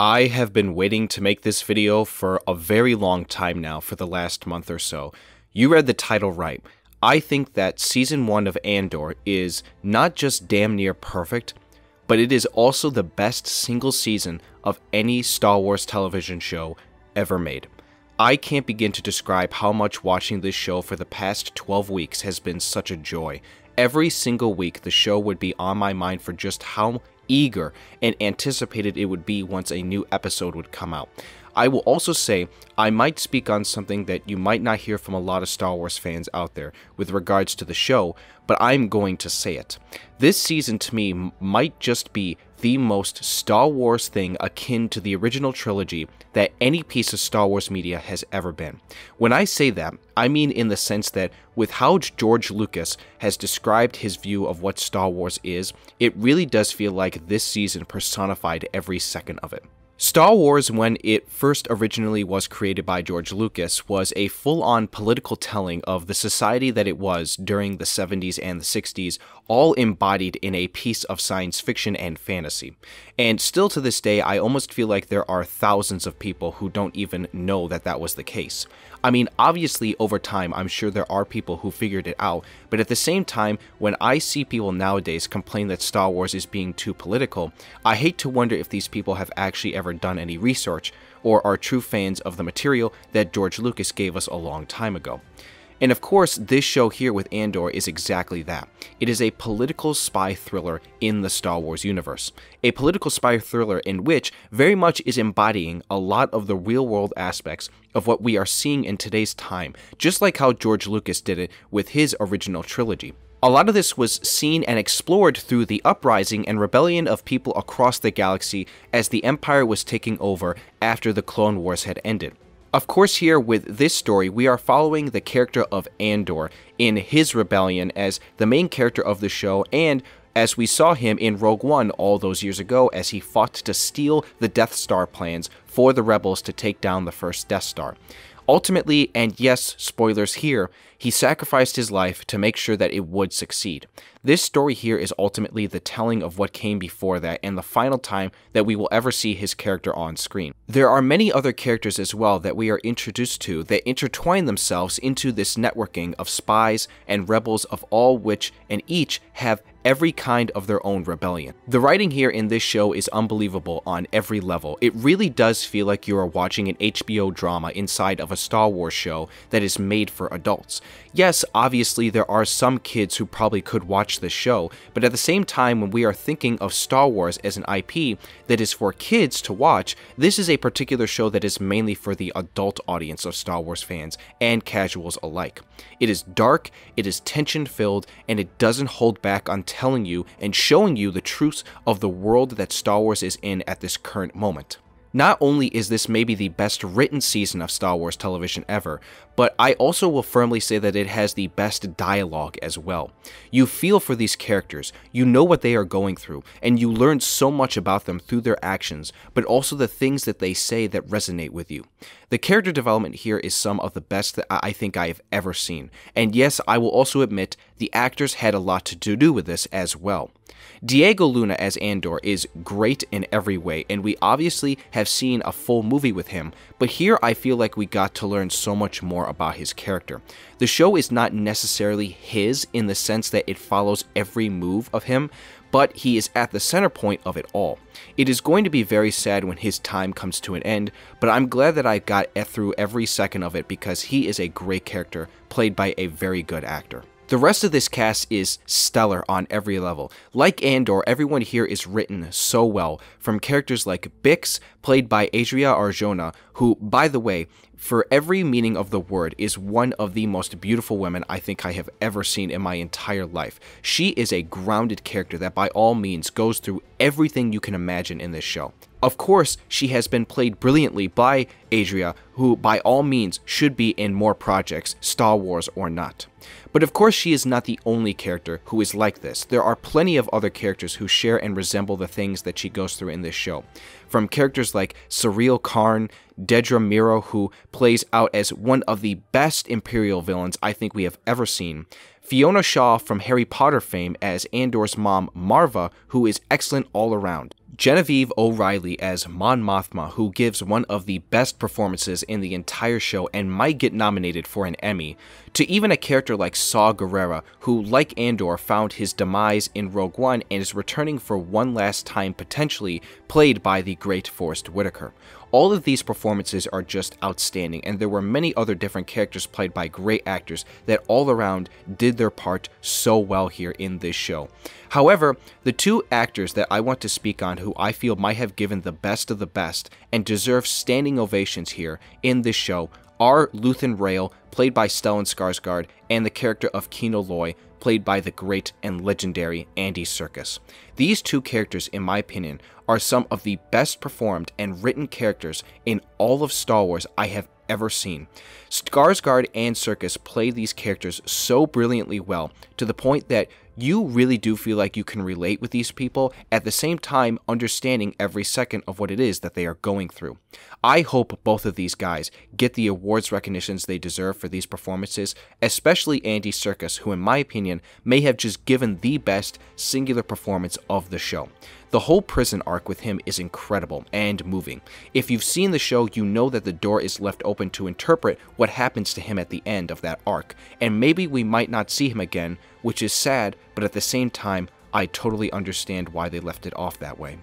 I have been waiting to make this video for a very long time now, for the last month or so. You read the title right. I think that Season 1 of Andor is not just damn near perfect, but it is also the best single season of any Star Wars television show ever made. I can't begin to describe how much watching this show for the past 12 weeks has been such a joy. Every single week, the show would be on my mind for just how eager and anticipated it would be once a new episode would come out. I will also say I might speak on something that you might not hear from a lot of Star Wars fans out there with regards to the show, but I'm going to say it. This season to me might just be the most Star Wars thing akin to the original trilogy that any piece of Star Wars media has ever been. When I say that, I mean in the sense that with how George Lucas has described his view of what Star Wars is, it really does feel like this season personified every second of it. Star Wars, when it first originally was created by George Lucas, was a full-on political telling of the society that it was during the 70s and the 60s, all embodied in a piece of science fiction and fantasy. And still to this day, I almost feel like there are thousands of people who don't even know that that was the case. I mean, obviously, over time, I'm sure there are people who figured it out, but at the same time, when I see people nowadays complain that Star Wars is being too political, I hate to wonder if these people have actually ever done any research, or are true fans of the material that George Lucas gave us a long time ago. And of course, this show here with Andor is exactly that. It is a political spy thriller in the Star Wars universe. A political spy thriller in which very much is embodying a lot of the real-world aspects of what we are seeing in today's time, just like how George Lucas did it with his original trilogy. A lot of this was seen and explored through the uprising and rebellion of people across the galaxy as the Empire was taking over after the Clone Wars had ended. Of course, here with this story, we are following the character of Andor in his rebellion as the main character of the show, and as we saw him in Rogue One all those years ago as he fought to steal the Death Star plans for the rebels to take down the first Death Star. Ultimately, and yes, spoilers here, he sacrificed his life to make sure that it would succeed. This story here is ultimately the telling of what came before that and the final time that we will ever see his character on screen. There are many other characters as well that we are introduced to that intertwine themselves into this networking of spies and rebels of all which and each have every kind of their own rebellion. The writing here in this show is unbelievable on every level. It really does feel like you are watching an HBO drama inside of a Star Wars show that is made for adults. Yes, obviously there are some kids who probably could watch this show, but at the same time, when we are thinking of Star Wars as an IP that is for kids to watch, this is a particular show that is mainly for the adult audience of Star Wars fans and casuals alike. It is dark, it is tension-filled, and it doesn't hold back on telling you and showing you the truths of the world that Star Wars is in at this current moment. Not only is this maybe the best written season of Star Wars television ever, but I also will firmly say that it has the best dialogue as well. You feel for these characters, you know what they are going through, and you learn so much about them through their actions, but also the things that they say that resonate with you. The character development here is some of the best that I think I have ever seen, and yes, I will also admit the actors had a lot to do with this as well. Diego Luna as Andor is great in every way, and we obviously have seen a full movie with him, but here I feel like we got to learn so much more about his character. The show is not necessarily his in the sense that it follows every move of him, but he is at the center point of it all. It is going to be very sad when his time comes to an end, but I'm glad that I got through every second of it because he is a great character, played by a very good actor. The rest of this cast is stellar on every level. Like Andor, everyone here is written so well, from characters like Bix, played by Adria Arjona, who, by the way, for every meaning of the word, is one of the most beautiful women I think I have ever seen in my entire life. She is a grounded character that by all means goes through everything you can imagine in this show. Of course, she has been played brilliantly by Adria, who by all means should be in more projects, Star Wars or not. But of course she is not the only character who is like this. There are plenty of other characters who share and resemble the things that she goes through in this show. From characters like Surreal Karn, Dedra Miro, who plays out as one of the best Imperial villains I think we have ever seen, Fiona Shaw from Harry Potter fame as Andor's mom, Marva, who is excellent all around. Genevieve O'Reilly as Mon Mothma, who gives one of the best performances in the entire show and might get nominated for an Emmy, to even a character like Saw Gerrera, who, like Andor, found his demise in Rogue One and is returning for one last time potentially, played by the great Forrest Whitaker. All of these performances are just outstanding, and there were many other different characters played by great actors that all around did their part so well here in this show. However, the two actors that I want to speak on who I feel might have given the best of the best and deserve standing ovations here in this show are Luthen Rael, played by Stellan Skarsgård, and the character of Kino Loy, played by the great and legendary Andy Serkis. These two characters, in my opinion, are some of the best performed and written characters in all of Star Wars I have ever seen. Skarsgård and Serkis play these characters so brilliantly well, to the point that you really do feel like you can relate with these people, at the same time understanding every second of what it is that they are going through. I hope both of these guys get the awards recognitions they deserve for these performances, especially Andy Serkis, who in my opinion may have just given the best singular performance of the show. The whole prison arc with him is incredible and moving. If you've seen the show, you know that the door is left open to interpret what happens to him at the end of that arc, and maybe we might not see him again, which is sad, but at the same time, I totally understand why they left it off that way.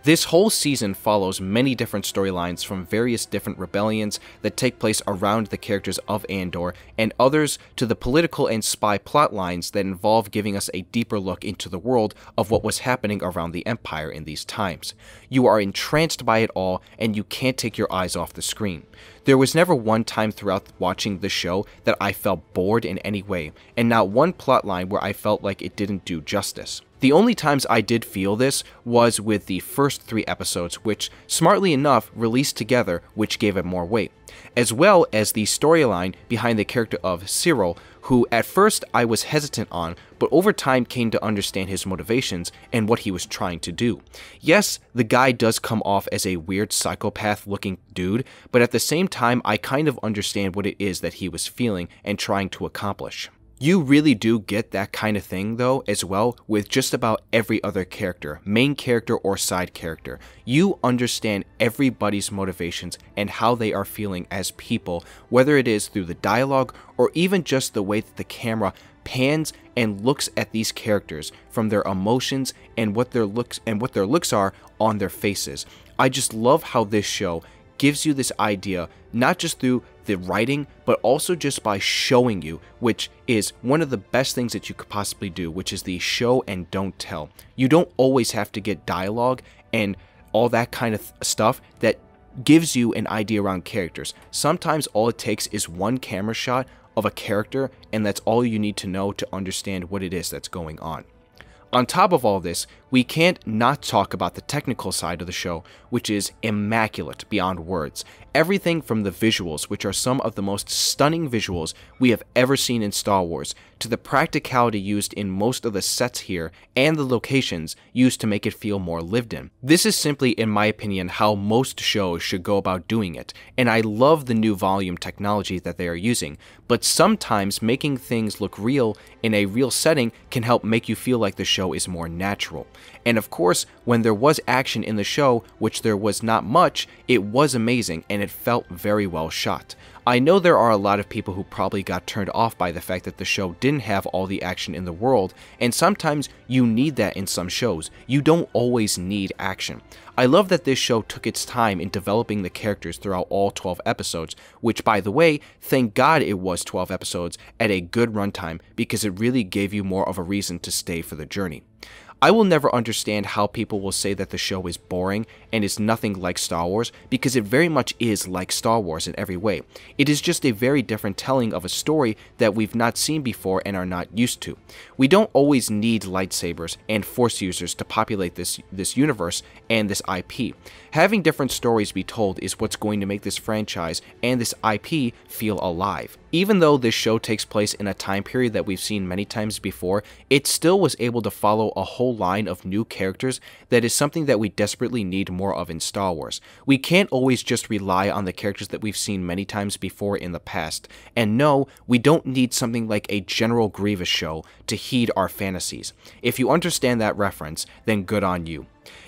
This whole season follows many different storylines from various different rebellions that take place around the characters of Andor, and others to the political and spy plot lines that involve giving us a deeper look into the world of what was happening around the Empire in these times. You are entranced by it all, and you can't take your eyes off the screen. There was never one time throughout watching the show that I felt bored in any way, and not one plotline where I felt like it didn't do justice. The only times I did feel this was with the first 3 episodes, which, smartly enough, released together, which gave it more weight, as well as the storyline behind the character of Cyril, who at first I was hesitant on, but over time came to understand his motivations and what he was trying to do. Yes, the guy does come off as a weird psychopath-looking dude, but at the same time I kind of understand what it is that he was feeling and trying to accomplish. You really do get that kind of thing, though, as well, with just about every other character, main character or side character. You understand everybody's motivations and how they are feeling as people, whether it is through the dialogue or even just the way that the camera pans and looks at these characters from their emotions and what their looks are on their faces. I just love how this show gives you this idea, not just through the writing, but also just by showing you, which is one of the best things that you could possibly do, which is the show and don't tell. You don't always have to get dialogue and all that kind of stuff that gives you an idea around characters. Sometimes all it takes is one camera shot of a character, and that's all you need to know to understand what it is that's going on. On top of all this, we can't not talk about the technical side of the show, which is immaculate beyond words. Everything from the visuals, which are some of the most stunning visuals we have ever seen in Star Wars, to the practicality used in most of the sets here, and the locations used to make it feel more lived in. This is simply, in my opinion, how most shows should go about doing it, and I love the new volume technology that they are using, but sometimes making things look real in a real setting can help make you feel like the show is more natural. And of course, when there was action in the show, which there was not much, it was amazing and it felt very well shot. I know there are a lot of people who probably got turned off by the fact that the show didn't have all the action in the world, and sometimes you need that in some shows. You don't always need action. I love that this show took its time in developing the characters throughout all 12 episodes, which, by the way, thank God it was 12 episodes at a good runtime, because it really gave you more of a reason to stay for the journey. I will never understand how people will say that the show is boring and is nothing like Star Wars, because it very much is like Star Wars in every way. It is just a very different telling of a story that we've not seen before and are not used to. We don't always need lightsabers and Force users to populate this universe and this IP. Having different stories be told is what's going to make this franchise and this IP feel alive. Even though this show takes place in a time period that we've seen many times before, it still was able to follow a whole whole line of new characters that is something that we desperately need more of in Star Wars. We can't always just rely on the characters that we've seen many times before in the past. And no, we don't need something like a General Grievous show to heed our fantasies. If you understand that reference, then good on you.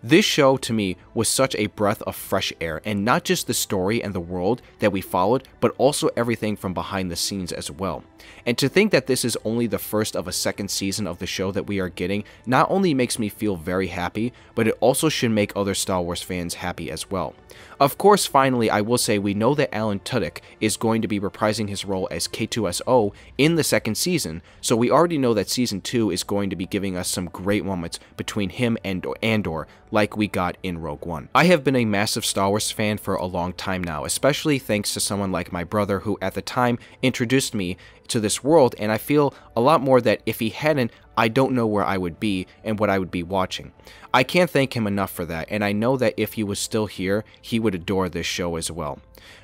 This show, to me, was such a breath of fresh air, and not just the story and the world that we followed, but also everything from behind the scenes as well. And to think that this is only the first of a second season of the show that we are getting not only makes me feel very happy, but it also should make other Star Wars fans happy as well. Of course, finally, I will say we know that Alan Tudyk is going to be reprising his role as K2SO in the second season, so we already know that Season 2 is going to be giving us some great moments between him and Andor, like we got in Rogue One. I have been a massive Star Wars fan for a long time now, especially thanks to someone like my brother who at the time introduced me to this world, and I feel a lot more that if he hadn't, I don't know where I would be and what I would be watching. I can't thank him enough for that, and I know that if he was still here, he would adore this show as well.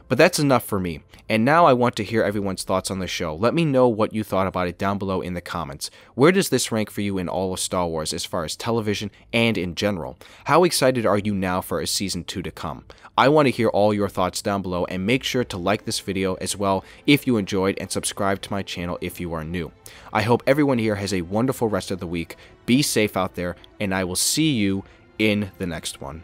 But that's enough for me, and now I want to hear everyone's thoughts on the show. Let me know what you thought about it down below in the comments. Where does this rank for you in all of Star Wars as far as television and in general? How excited are you now for a Season 2 to come? I want to hear all your thoughts down below, and make sure to like this video as well if you enjoyed, and subscribe to my channel if you are new. I hope everyone here has a wonderful rest of the week. Be safe out there, and I will see you in the next one.